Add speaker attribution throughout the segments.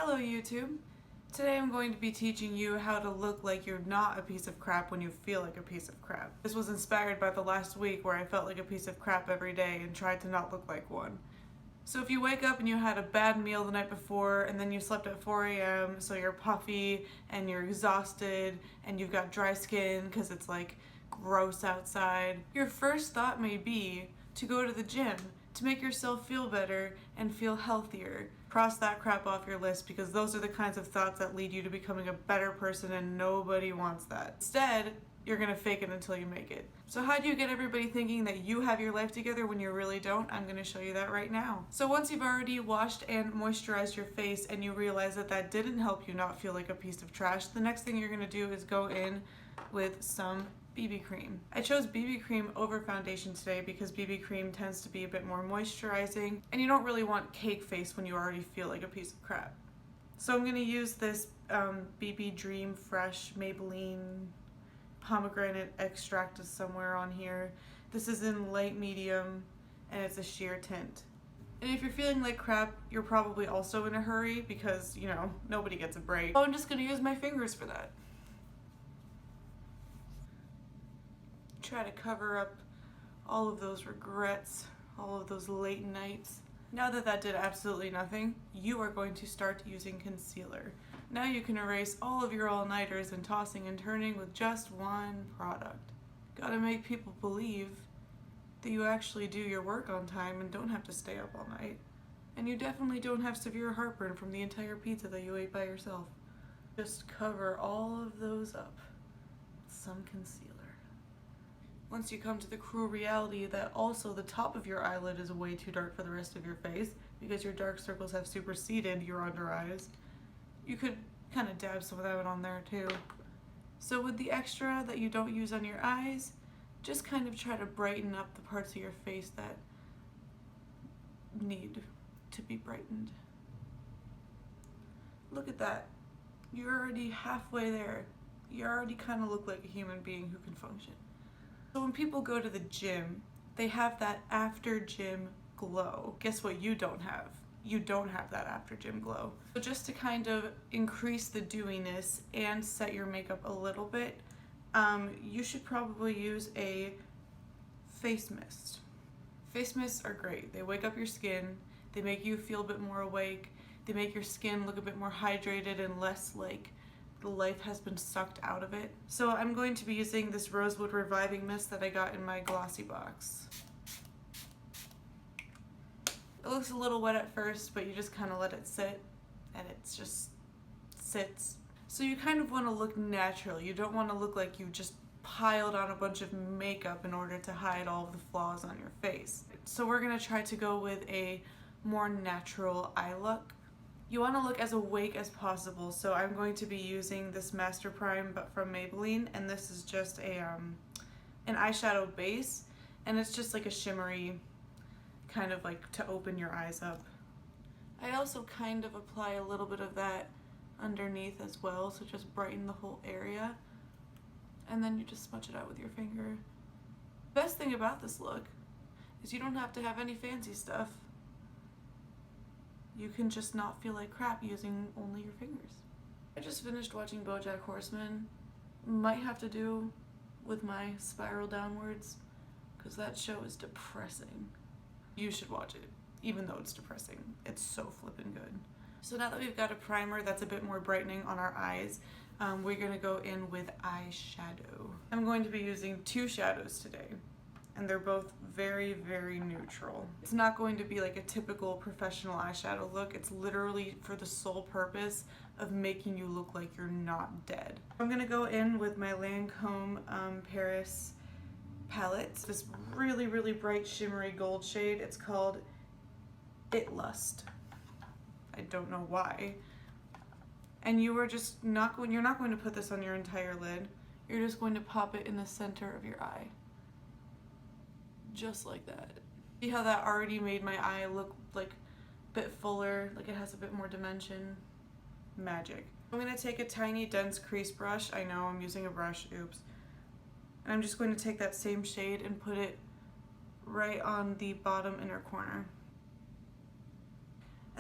Speaker 1: Hello YouTube! Today I'm going to be teaching you how to look like you're not a piece of crap when you feel like a piece of crap. This was inspired by the last week where I felt like a piece of crap every day and tried to not look like one. So if you wake up and you had a bad meal the night before and then you slept at 4 a.m. so you're puffy and you're exhausted and you've got dry skin because it's like gross outside, your first thought may be to go to the gym to make yourself feel better and feel healthier. Cross that crap off your list because those are the kinds of thoughts that lead you to becoming a better person and nobody wants that. Instead, you're gonna fake it until you make it. So how do you get everybody thinking that you have your life together when you really don't? I'm gonna show you that right now. So once you've already washed and moisturized your face and you realize that that didn't help you not feel like a piece of trash, the next thing you're gonna do is go in with some BB cream. I chose BB cream over foundation today because BB cream tends to be a bit more moisturizing and you don't really want cake face when you already feel like a piece of crap. So I'm going to use this BB Dream Fresh Maybelline pomegranate extract is somewhere on here. This is in light medium and it's a sheer tint. And if you're feeling like crap, you're probably also in a hurry because, you know, nobody gets a break. So I'm just going to use my fingers for that. Try to cover up all of those regrets, all of those late nights. Now that that did absolutely nothing, you are going to start using concealer. Now you can erase all of your all-nighters and tossing and turning with just one product. Gotta make people believe that you actually do your work on time and don't have to stay up all night. And you definitely don't have severe heartburn from the entire pizza that you ate by yourself. Just cover all of those up with some concealer. Once you come to the cruel reality that also the top of your eyelid is way too dark for the rest of your face because your dark circles have superseded your under eyes, you could kind of dab some of that on there too. So with the extra that you don't use on your eyes, just kind of try to brighten up the parts of your face that need to be brightened. Look at that. You're already halfway there. You already kind of look like a human being who can function. So when people go to the gym, they have that after gym glow. Guess what you don't have? You don't have that after gym glow. So just to kind of increase the dewiness and set your makeup a little bit, you should probably use a face mist. Face mists are great. They wake up your skin, they make you feel a bit more awake, they make your skin look a bit more hydrated and less like the life has been sucked out of it. So I'm going to be using this Rosewood Reviving Mist that I got in my glossy box. It looks a little wet at first, but you just kind of let it sit and it just sits. So you kind of want to look natural. You don't want to look like you just piled on a bunch of makeup in order to hide all of the flaws on your face. So we're going to try to go with a more natural eye look. You want to look as awake as possible, so I'm going to be using this Master Prime but from Maybelline, and this is just an eyeshadow base, and it's just like a shimmery kind of like to open your eyes up. I also kind of apply a little bit of that underneath as well, so just brighten the whole area, and then you just smudge it out with your finger. The best thing about this look is you don't have to have any fancy stuff. You can just not feel like crap using only your fingers. I just finished watching BoJack Horseman. Might have to do with my spiral downwards because that show is depressing. You should watch it, even though it's depressing. It's so flippin' good. So now that we've got a primer that's a bit more brightening on our eyes, we're gonna go in with eyeshadow. I'm going to be using two shadows today, and they're both very, very neutral. It's not going to be like a typical professional eyeshadow look. It's literally for the sole purpose of making you look like you're not dead. I'm gonna go in with my Lancome Paris palette. This really, really bright shimmery gold shade. It's called It Lust. I don't know why. And you're not going to put this on your entire lid. You're just going to pop it in the center of your eye. Just like that. See how that already made my eye look like a bit fuller, like it has a bit more dimension? Magic. I'm going to take a tiny dense crease brush. I know I'm using a brush, oops. And I'm just going to take that same shade and put it right on the bottom inner corner.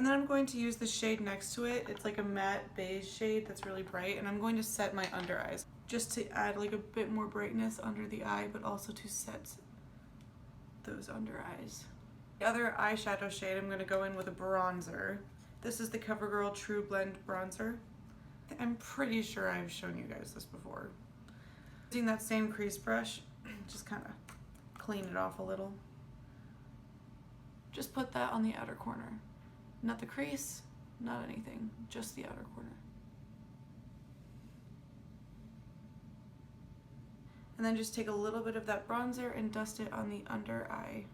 Speaker 1: And then I'm going to use the shade next to it. It's like a matte beige shade that's really bright, and I'm going to set my under eyes just to add like a bit more brightness under the eye, but also to set those under eyes. The other eyeshadow shade, I'm going to go in with a bronzer. This is the CoverGirl True Blend Bronzer. I'm pretty sure I've shown you guys this before. Using that same crease brush, just kind of clean it off a little. Just put that on the outer corner. Not the crease, not anything, just the outer corner. And then just take a little bit of that bronzer and dust it on the under eye.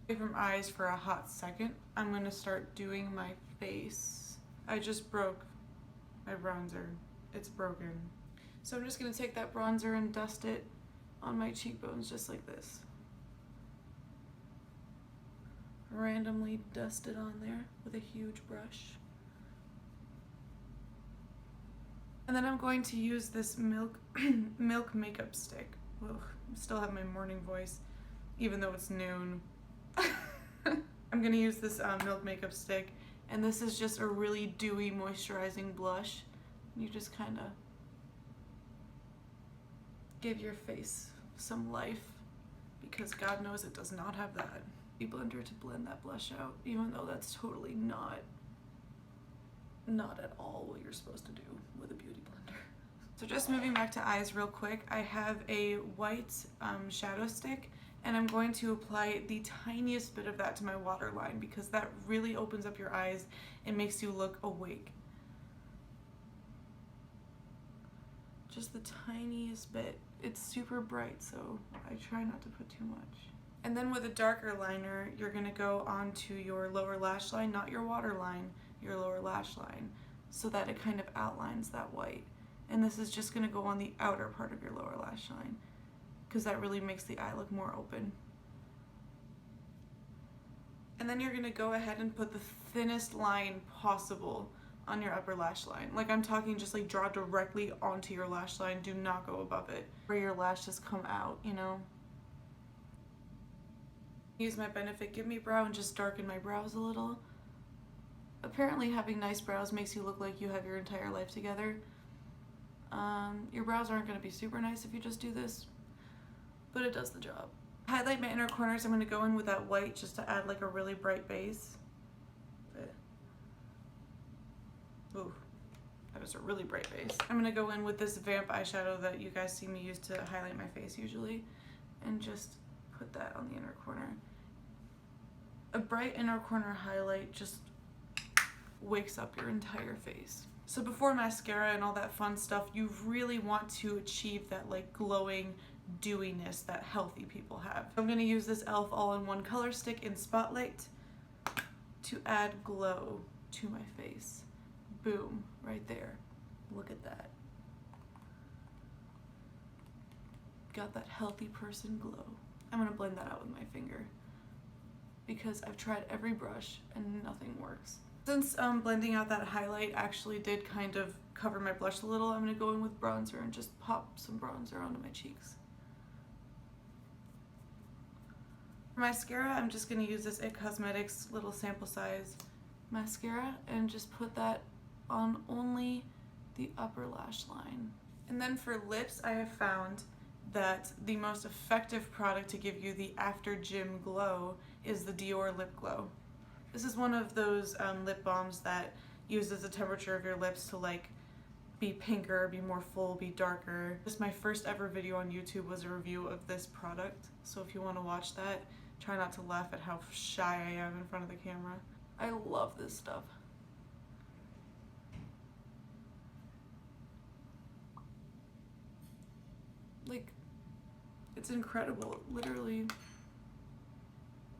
Speaker 1: Away from eyes for a hot second, I'm going to start doing my face. I just broke my bronzer. It's broken. So I'm just going to take that bronzer and dust it on my cheekbones just like this. Randomly dust it on there with a huge brush. And then I'm going to use this milk makeup stick. Ugh, I still have my morning voice, even though it's noon. I'm going to use this milk makeup stick, and this is just a really dewy moisturizing blush. You just kind of give your face some life, because God knows it does not have that. Blender to blend that blush out, even though that's totally not at all what you're supposed to do with a beauty blender. So just moving back to eyes real quick, I have a white shadow stick, and I'm going to apply the tiniest bit of that to my waterline, because that really opens up your eyes and makes you look awake. Just the tiniest bit. It's super bright, so I try not to put too much. And then with a darker liner, you're going to go onto your lower lash line, not your waterline, your lower lash line, so that it kind of outlines that white. And this is just going to go on the outer part of your lower lash line, because that really makes the eye look more open. And then you're going to go ahead and put the thinnest line possible on your upper lash line. Like, I'm talking just like draw directly onto your lash line, do not go above it, where your lashes come out, you know? Use my Benefit Give Me Brow and just darken my brows a little. Apparently having nice brows makes you look like you have your entire life together. Your brows aren't going to be super nice if you just do this, but it does the job. Highlight my inner corners. I'm going to go in with that white just to add like a really bright base. Ooh, that was a really bright base. I'm going to go in with this Vamp eyeshadow that you guys see me use to highlight my face usually, and just put that on the inner corner. A bright inner corner highlight just wakes up your entire face. So before mascara and all that fun stuff, you really want to achieve that like glowing dewiness that healthy people have. I'm going to use this e.l.f. all-in-one color stick in Spotlight to add glow to my face. Boom, right there. Look at that. Got that healthy person glow. I'm going to blend that out with my finger, because I've tried every brush and nothing works. Since blending out that highlight actually did kind of cover my blush a little, I'm going to go in with bronzer and just pop some bronzer onto my cheeks. For mascara, I'm just going to use this IT Cosmetics little sample size mascara and just put that on only the upper lash line. And then for lips, I have found that the most effective product to give you the after gym glow is the Dior Lip Glow. This is one of those lip balms that uses the temperature of your lips to like be pinker, be more full, be darker. Just my first ever video on YouTube was a review of this product, so if you want to watch that, try not to laugh at how shy I am in front of the camera. I love this stuff. Like, it's incredible. It literally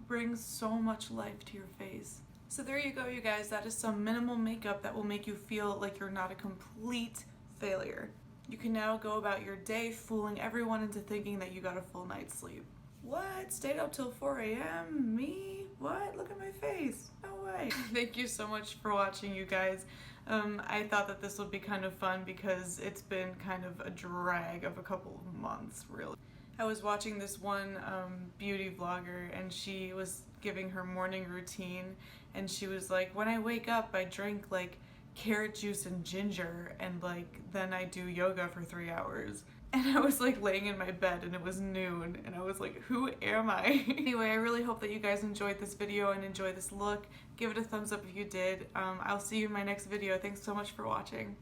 Speaker 1: brings so much life to your face. So there you go, you guys. That is some minimal makeup that will make you feel like you're not a complete failure. You can now go about your day fooling everyone into thinking that you got a full night's sleep. What? Stayed up till 4 a.m.? Me? What? Look at my face. No way. Thank you so much for watching, you guys. I thought that this would be kind of fun because it's been kind of a drag of a couple of months, really. I was watching this one beauty vlogger, and she was giving her morning routine, and she was like, when I wake up I drink like carrot juice and ginger, and like then I do yoga for 3 hours. And I was like laying in my bed and it was noon and I was like, who am I? Anyway, I really hope that you guys enjoyed this video and enjoyed this look. Give it a thumbs up if you did. I'll see you in my next video. Thanks so much for watching.